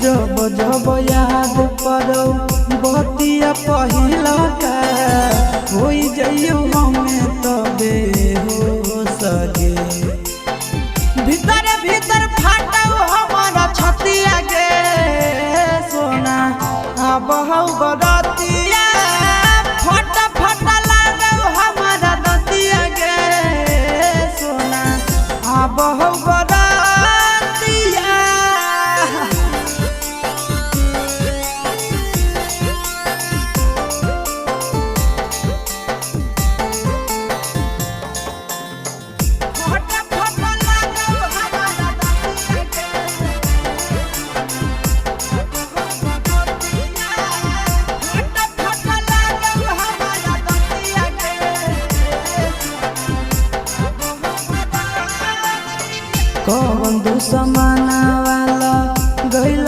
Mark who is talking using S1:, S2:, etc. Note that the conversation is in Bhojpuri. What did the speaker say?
S1: जब जब याद करो बतिया पहिला का हो जाइयो हमें तबे हो सके भीतर भीतर फाटो हमारा छतिया गे सोना अब हौ बरतिया फट फट लागो हमारा दतिया गे सोना अब हौ बरतिया कौन दुश्मना